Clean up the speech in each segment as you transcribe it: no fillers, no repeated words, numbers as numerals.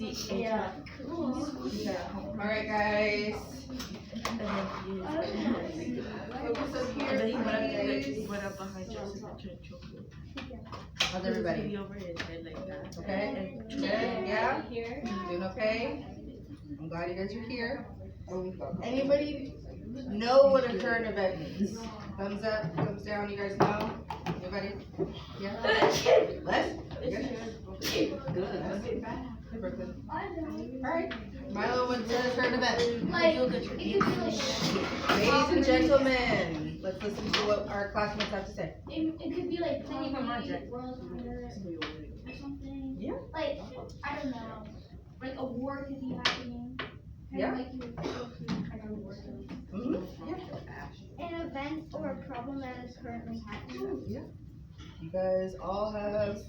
Yeah. Cool. Yeah. All right, guys. Focus up here, please. How's everybody? Okay. Good. Yeah. Doing okay? I'm glad you guys are here. Anybody know what a current event means? Thumbs up, thumbs down. You guys know? Anybody? Yeah. Les? Good. Hey, Brooklyn. Alright. Milo, what's a current event? Ladies and gentlemen, let's listen to what our classmates have to say. It could be like world hunger or something. Yeah. Like, I don't know. Like a war could be happening. Yeah. Like you would go through kind of war. Yeah. An event or a problem that is currently happening. Yeah. You guys all have.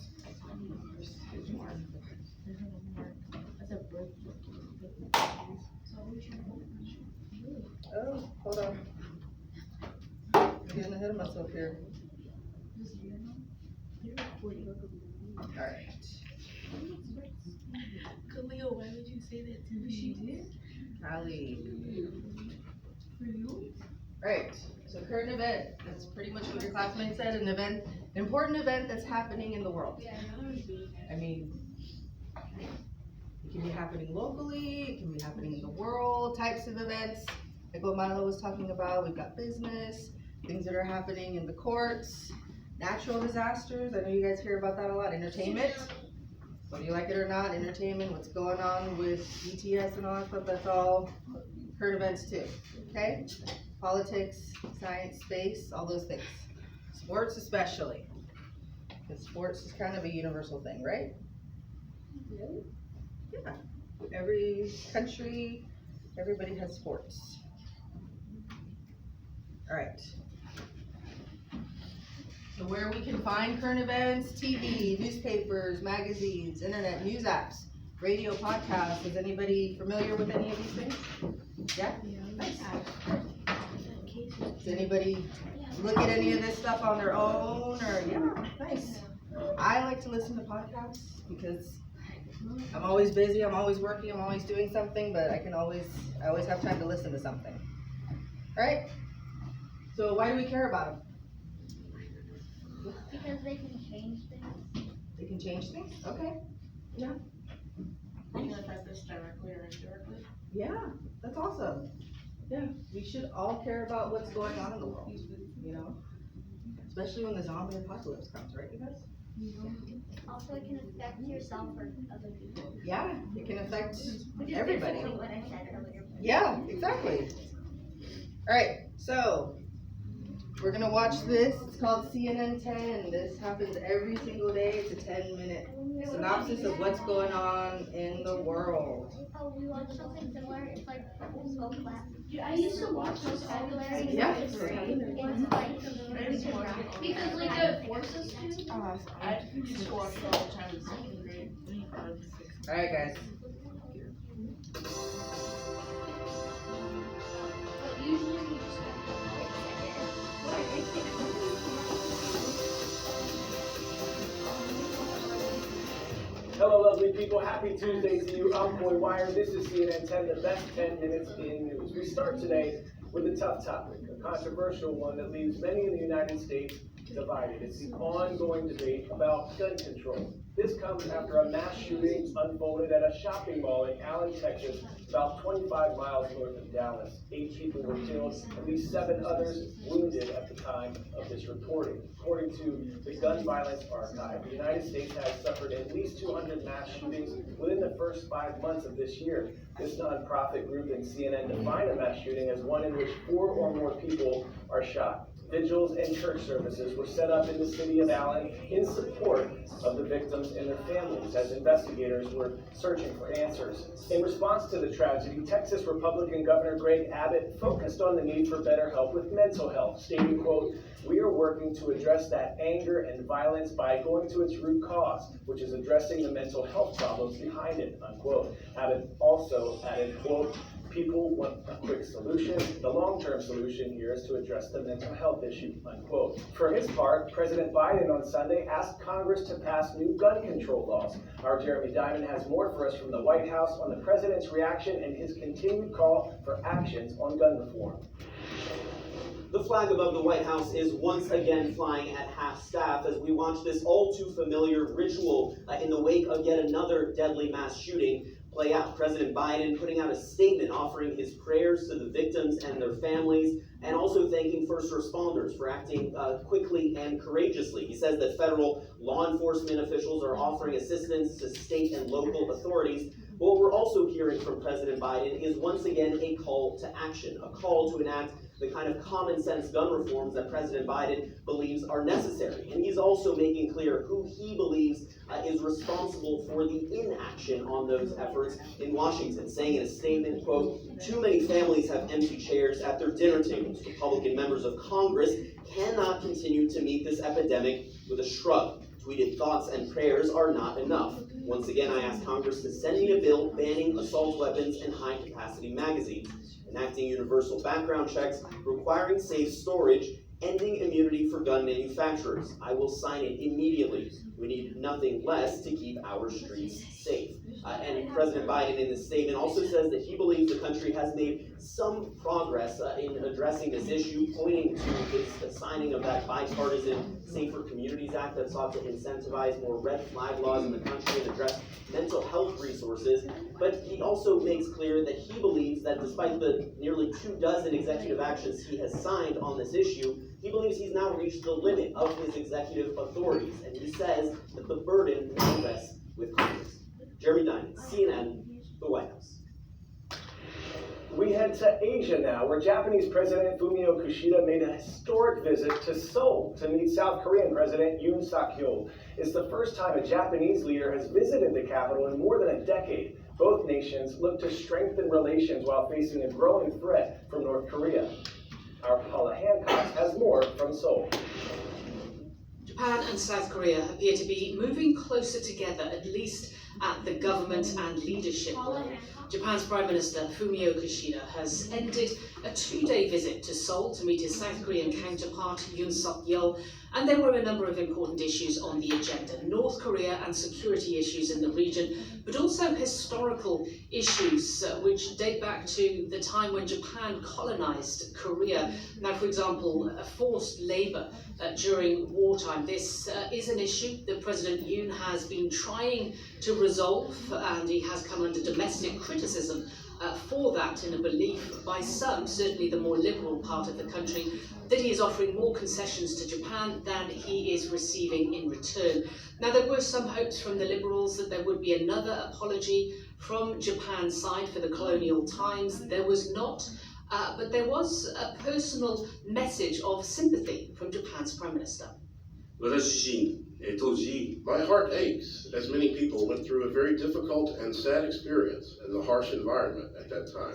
Oh, hold on. I'm getting ahead of myself here. Alright. Khalil, why would you say that to me? She did? Ali. For you? Alright, so current event. That's pretty much what your classmate said. An event, an important event that's happening in the world. I mean, it can be happening locally, it can be happening in the world, types of events. Like what Milo was talking about, we've got business, things that are happening in the courts, natural disasters. I know you guys hear about that a lot. Entertainment, whether you like it or not, entertainment, what's going on with BTS and all that stuff, that's all current events too, okay? Politics, science, space, all those things. Sports especially, because sports is kind of a universal thing, right? Really? Yeah. Every country, everybody has sports. All right. So where we can find current events, TV, newspapers, magazines, internet, news apps, radio, podcasts. Is anybody familiar with any of these things? Yeah? Nice. Does anybody look at any of this stuff on their own or, yeah, nice. I like to listen to podcasts because I'm always busy, I'm always working, I'm always doing something, but I always have time to listen to something. All right? So why do we care about them? Because they can change things. They can change things? Okay. Yeah. You know, affect us directly or indirectly? Yeah, that's awesome. Yeah, we should all care about what's going on in the world, you know? Especially when the zombie apocalypse comes, right, you guys? Also, it can affect yourself or other people. Yeah, it can affect Which is everybody. different from what I said earlier. Yeah, exactly. All right, so we're gonna watch this. It's called CNN 10. This happens every single day. It's a 10-minute synopsis of what's going on in the world. Oh, we watched something similar. It's like Smoke Lab. I used to watch those vocabulary. Yeah. It's like because like it forces to. I used to watch all the time in second grade. All right, guys. But usually we just Hello, lovely people. Happy Tuesday to you. I'm Coy Wire. This is CNN 10, the best 10 minutes in news. We start today with a tough topic, a controversial one that leaves many in the United States divided. It's the ongoing debate about gun control. This comes after a mass shooting unfolded at a shopping mall in Allen, Texas, about 25 miles north of Dallas. 8 people were killed, at least 7 others wounded at the time of this reporting. According to the Gun Violence Archive, the United States has suffered at least 200 mass shootings within the first 5 months of this year. This nonprofit group and CNN define a mass shooting as one in which 4 or more people are shot. Vigils and church services were set up in the city of Allen in support of the victims and their families as investigators were searching for answers. In response to the tragedy, Texas Republican Governor Greg Abbott focused on the need for better help with mental health, stating, quote, "We are working to address that anger and violence by going to its root cause, which is addressing the mental health problems behind it," unquote. Abbott also added, quote, people want a quick solution. The long-term solution here is to address the mental health issue, unquote. For his part, President Biden on Sunday asked Congress to pass new gun control laws. Our Jeremy Diamond has more for us from the White House on the president's reaction and his continued call for actions on gun reform. The flag above the White House is once again flying at half-staff as we watch this all-too-familiar ritual in the wake of yet another deadly mass shooting play out. President Biden putting out a statement offering his prayers to the victims and their families, and also thanking first responders for acting quickly and courageously. He says that federal law enforcement officials are offering assistance to state and local authorities. But what we're also hearing from President Biden is once again a call to action, a call to enact the kind of common sense gun reforms that President Biden believes are necessary. And he's also making clear who he believes is responsible for the inaction on those efforts in Washington, saying in a statement, quote, "Too many families have empty chairs at their dinner tables. Republican members of Congress cannot continue to meet this epidemic with a shrug. Tweeted thoughts and prayers are not enough. Once again, I ask Congress to send me a bill banning assault weapons and high-capacity magazines, enacting universal background checks, requiring safe storage, ending immunity for gun manufacturers. I will sign it immediately. We need nothing less to keep our streets safe." And President Biden in this statement also says that he believes the country has made some progress in addressing this issue, pointing to the signing of that bipartisan Safer Communities Act that sought to incentivize more red flag laws in the country and address mental health resources. But he also makes clear that he believes that despite the nearly 24 executive actions he has signed on this issue, he believes he's now reached the limit of his executive authorities, and he says that the burden now rests with Congress. Jeremy Diamond, CNN, the White House. We head to Asia now, where Japanese President Fumio Kishida made a historic visit to Seoul to meet South Korean President Yoon Suk-yeol. It's the first time a Japanese leader has visited the capital in more than a decade. Both nations look to strengthen relations while facing a growing threat from North Korea. Our Paula Hancock has more from Seoul. Japan and South Korea appear to be moving closer together, at least at the government and leadership level. Japan's Prime Minister Fumio Kishida has ended a 2-day visit to Seoul to meet his South Korean counterpart Yoon Suk-yeol, and there were a number of important issues on the agenda. North Korea and security issues in the region, but also historical issues which date back to the time when Japan colonized Korea. Now, for example, forced labor during wartime. This is an issue that President Yoon has been trying to resolve, and he has come under domestic criticism for that, in a belief by some, certainly the more liberal part of the country, that he is offering more concessions to Japan than he is receiving in return. Now, there were some hopes from the liberals that there would be another apology from Japan's side for the colonial times. There was not, but there was a personal message of sympathy from Japan's Prime Minister. My heart aches, as many people went through a very difficult and sad experience in the harsh environment at that time.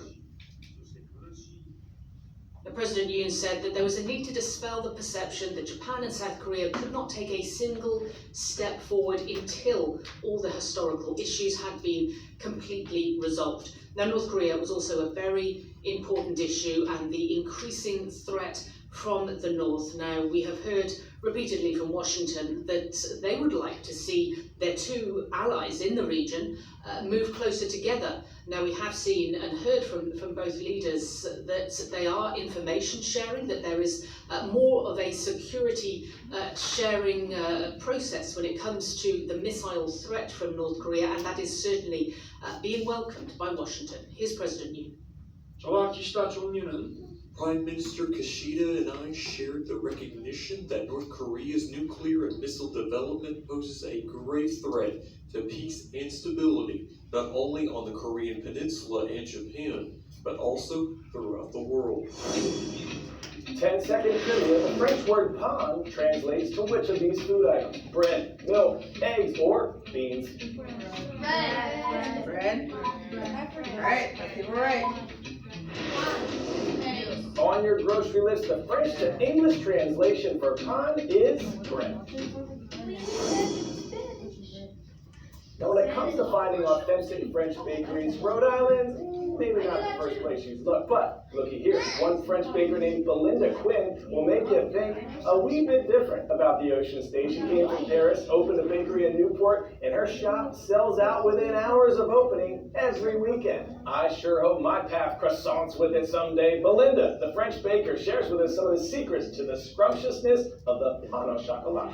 The President Yoon said that there was a need to dispel the perception that Japan and South Korea could not take a single step forward until all the historical issues had been completely resolved. Now, North Korea was also a very important issue, and the increasing threat from the north. Now, we have heard repeatedly from Washington that they would like to see their two allies in the region move closer together. Now, we have seen and heard from both leaders that they are information sharing, that there is more of a security sharing process when it comes to the missile threat from North Korea, and that is certainly being welcomed by Washington. Here's President Yoon. 저와 기시다 총리는 Prime Minister Kishida and I shared the recognition that North Korea's nuclear and missile development poses a grave threat to peace and stability, not only on the Korean Peninsula and Japan, but also throughout the world. 10-second trivia. The French word pain translates to which of these food items? Bread, milk, eggs, or beans? Bread. Bread? All right, I think we're right. On your grocery list, the French to English translation for pain is bread. Now, when it comes to finding authentic French bakeries, Rhode Island, maybe not the first place you'd look, but looky here. One French baker named Belinda Quinn will make you think a wee bit different about the Ocean State. She came from Paris, opened a bakery in Newport, and her shop sells out within hours of opening every weekend. I sure hope my path croissants with it someday. Belinda, the French baker, shares with us some of the secrets to the scrumptiousness of the pain au chocolat.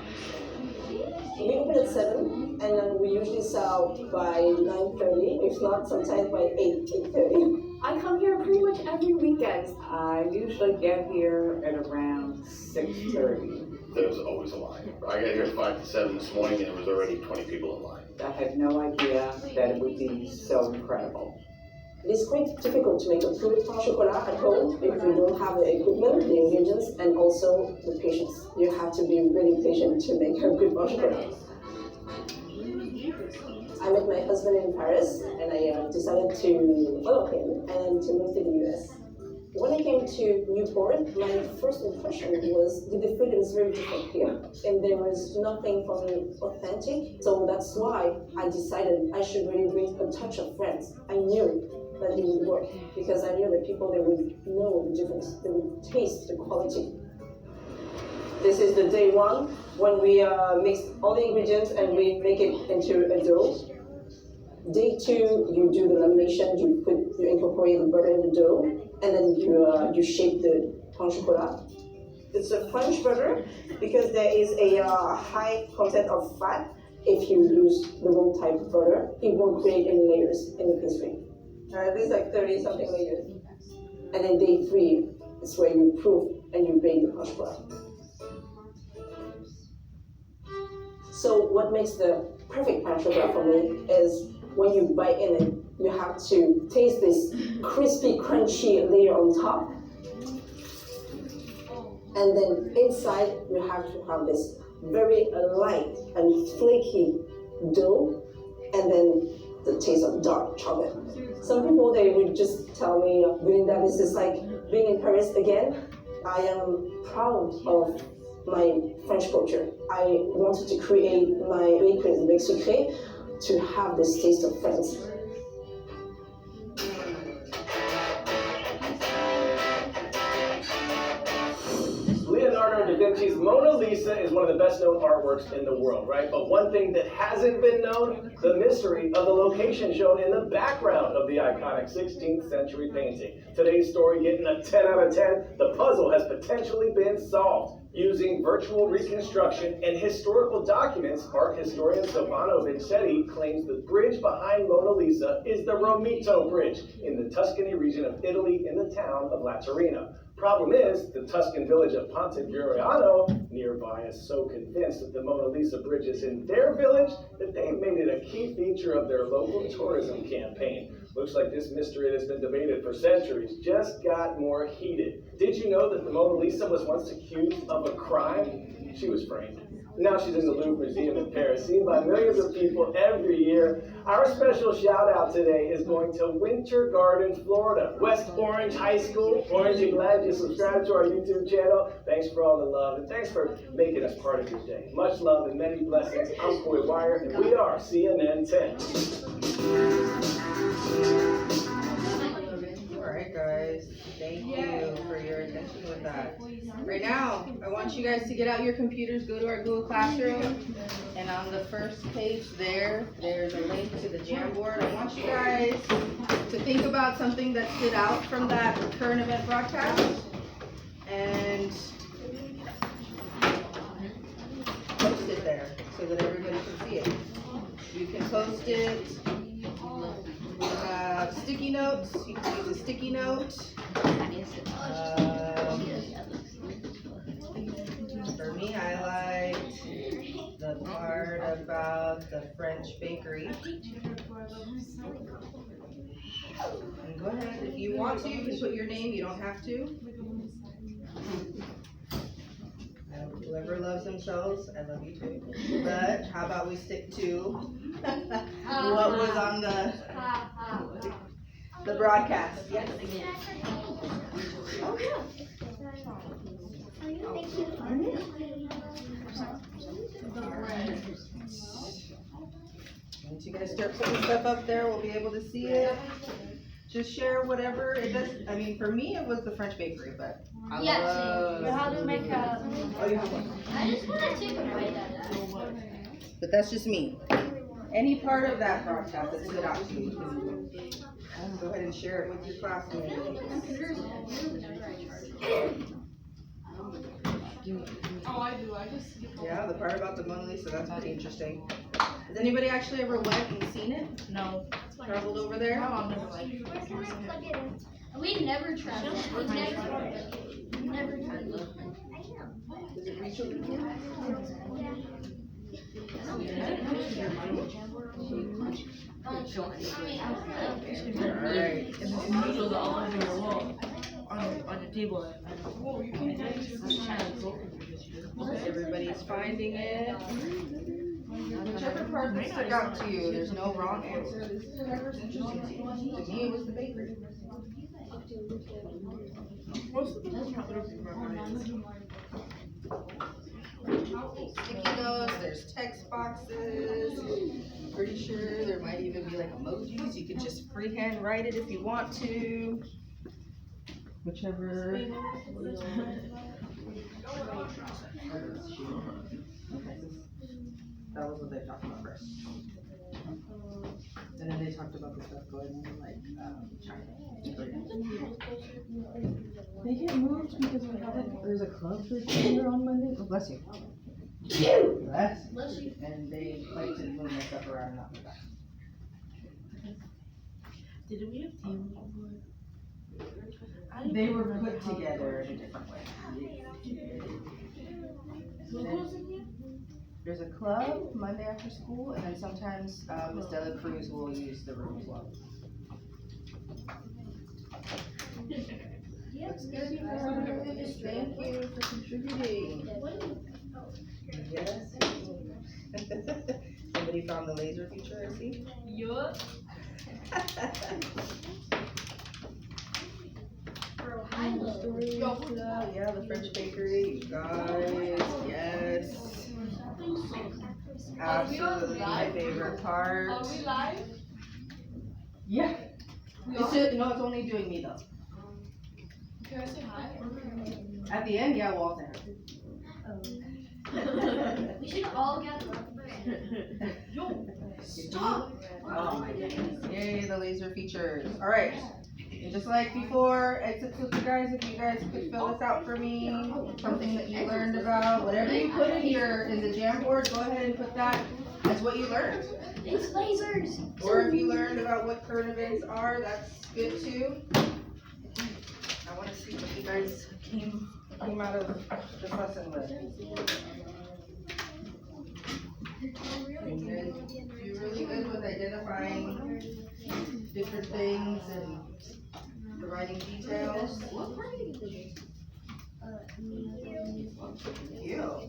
We open at 7, and then we usually sell by 9:30, if not sometimes by 8:30. I come here pretty much every weekend. I usually get here at around 6:30. There's always a line. I got here at 5 to 7 this morning and there was already 20 people in line. I had no idea that it would be so incredible. It is quite difficult to make a good pain au chocolat at home if you don't have the equipment, the ingredients, and also the patience. You have to be really patient to make a good pain au chocolat. I met my husband in Paris, and I decided to follow him and to move to the US. When I came to Newport, my first impression was that the food is very different here, and there was nothing for me authentic. So that's why I decided I should really bring a touch of France. I knew that it would work because I knew that people, they would know the difference, they would taste the quality. This is the day 1 when we mix all the ingredients and we make it into a dough. Day 2, you do the lamination, you incorporate the butter in the dough, and then you shape the pain au chocolat. It's a French butter because there is a high content of fat. If you use the wrong type of butter, it won't create any layers in the pastry. At least like 30 something layers. And then day 3 is where you proof and you bake the pain au chocolat. So what makes the perfect pain au chocolat for me is when you bite in it, you have to taste this crispy, crunchy layer on top. And then inside, you have to have this very light and flaky dough, and then the taste of dark chocolate. Some people, they would just tell me, Belinda, this is like being in Paris again. I am proud of my French culture. I wanted to create my bakery, Bec Sucré, to have this taste of France. Leonardo da Vinci's Mona Lisa is one of the best known artworks in the world, right? But one thing that hasn't been known, the mystery of the location shown in the background of the iconic 16th century painting. Today's story getting a 10 out of 10. The puzzle has potentially been solved. Using virtual reconstruction and historical documents, art historian Silvano Vincetti claims the bridge behind Mona Lisa is the Romito Bridge in the Tuscany region of Italy in the town of Laterino. Problem is, the Tuscan village of Ponte Giuliano nearby is so convinced that the Mona Lisa Bridge is in their village that they've made it a key feature of their local tourism campaign. Looks like this mystery that's been debated for centuries just got more heated. Did you know that the Mona Lisa was once accused of a crime? She was framed. Now she's in the Louvre Museum in Paris, seen by millions of people every year. Our special shout out today is going to Winter Garden, Florida. West Orange High School. Orange, you're glad you subscribed to our YouTube channel. Thanks for all the love, and thanks for making us part of your day. Much love and many blessings. I'm Coy Wire, and we are CNN 10. Alright guys, thank you for your attention with that. Right now, I want you guys to get out your computers, go to our Google Classroom, and on the first page there's a link to the Jamboard. I want you guys to think about something that stood out from that current event broadcast, and post it there so that everybody can see it. You can post it. We have sticky notes. You can use a sticky note. For me, I liked the part about the French bakery. And go ahead, if you want to, you can put your name. You don't have to. Whoever loves themselves, I love you too. But how about we stick to what was on the broadcast? Yes. Oh yeah. Once you guys start putting stuff up there, we'll be able to see it. Just share whatever it does. I mean, for me, it was the French bakery, but I Yeah, love. same. How to make a. Oh, you have one. I just want to take a bite at it. But that's just me. Any part of that broadcast that stood out to you, go ahead and share it with your classmates. Oh, I do, I just. Yeah, the part about the Mona Lisa, that's pretty interesting. Has anybody actually ever went and seen it? No. Traveled over there? Where can I plug it in? We never traveled. We never traveled. Does it reach over here? Alright. And the noodles are all over your wall, on the table. Oh, you can't Everybody's finding it. Whichever part that stuck out to you, there's no wrong answer. This is whatever's interesting to you. To me, it was the bakery. Most of them are probably Sticky notes, there's text boxes. Pretty sure there might even be like emojis. You could just freehand write it if you want to. Whichever. That was what they talked about first. And then they talked about the stuff going on like China. They get moved because we have like, there's a club that's here on Monday. Oh, bless you. Bless you. And they like to move my stuff around and not move back. Did we have tables before? They were put together in a different way. Who goes in here? There's a club Monday after school, and then sometimes Miss Dela Cruz will use the room as well. Looks good, you guys. Thank you for contributing. Yes. Somebody found the laser feature, I see. Yup. Yeah, the French bakery, you guys, yes. Absolutely my favorite part. Are we live? Yeah. It's just, no, it's only doing me though. Can I say hi? At the end, yeah, we'll all say We should all gather up. Yo, stop. Oh my goodness. Yay, the laser features. All right. And just like before, exit with you guys, if you guys could fill this out for me, something that you learned about, whatever you put in the Jamboard, go ahead and put that as what you learned. It's lasers. Or if you learned about what current events are, that's good too. I want to see what you guys came out of this lesson with. You're really good with identifying different things and providing details. You.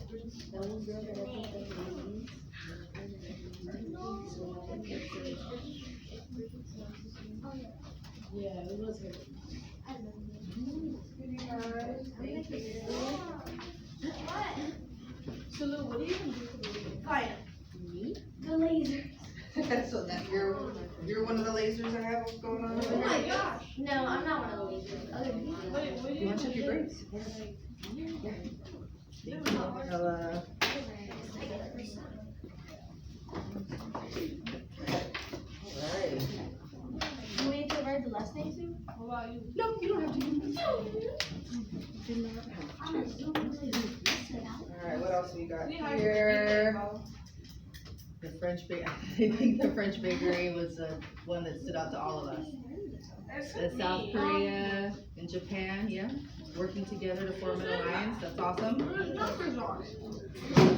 yeah, it was good. Thank you. So, Lou, what do you even do for the weekend? Fine. The laser. So that you're one of the lasers I have going on over Oh there? my gosh. No, I'm not one of the lasers. Other people. What do You want to check your grades? I'll, Alright. Do we need to write the last name too? What about you? No, you don't have to. Alright, what else we got here? The French bakery, I think the French bakery was the one that stood out to all of us. The South Korea and Japan, yeah, working together to form an alliance, that's awesome.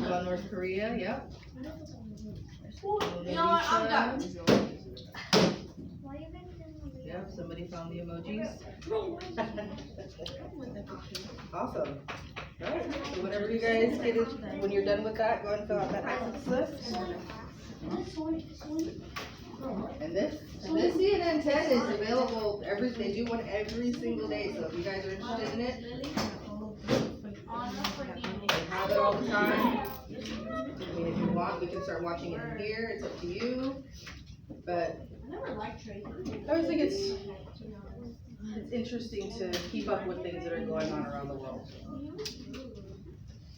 About North Korea, yeah. You know what, I'm done. Yep, somebody found the emojis. Awesome. Alright, so whenever you guys get it, when you're done with that, go ahead and fill out that access list. And this CNN 10 is available they do one every single day, so if you guys are interested in it, they have it all the time. mean, if you want, we can start watching it here, it's up to you. But I always think it's interesting to keep up with things that are going on around the world.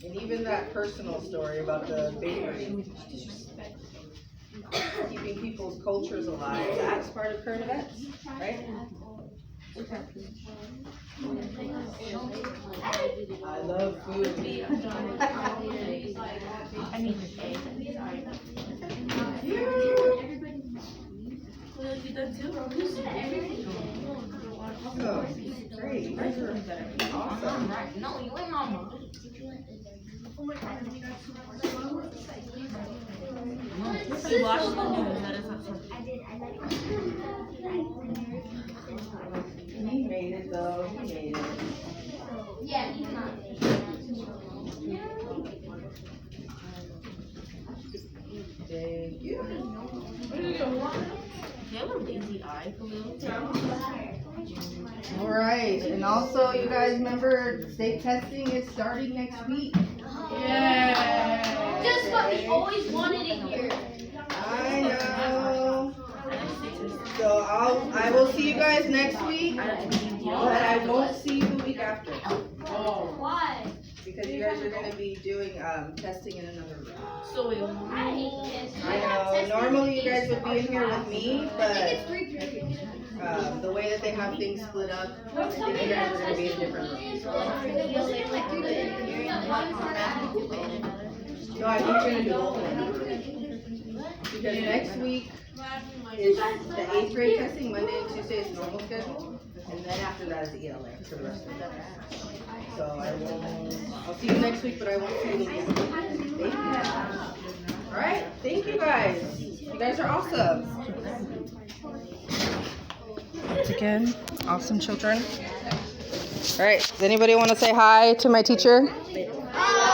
And even that personal story about the bakery, keeping people's cultures alive, that's part of current events, right? I love food. Oh, great. You guys are awesome. No, you ain't mama. You watched the news, that is not something. He made it though, he made it. Yeah, he's not. Thank you. You have a lazy eye, Khalil. All right, and also you guys remember state testing is starting next week. Yeah. Just what we always wanted in here. I know. So I will see you guys next week, but I won't see you the week after. Why? Because you guys are gonna be doing testing in another room. So wait, I hate this. I know, normally you guys would be in here with me, I but think it's 3 periods. the way that they have things split up, I think you guys are gonna be in different rooms. No, I think you're gonna do both of them. Because next week is the 8th grade testing, Monday and Tuesday is normal schedule, and then after that is ELA for the rest of the day. So I'll see you next week, but I won't see you the week. Thank you. Alright, thank you guys. You guys are awesome. Once again, awesome children. Alright, does anybody want to say hi to my teacher? Hi.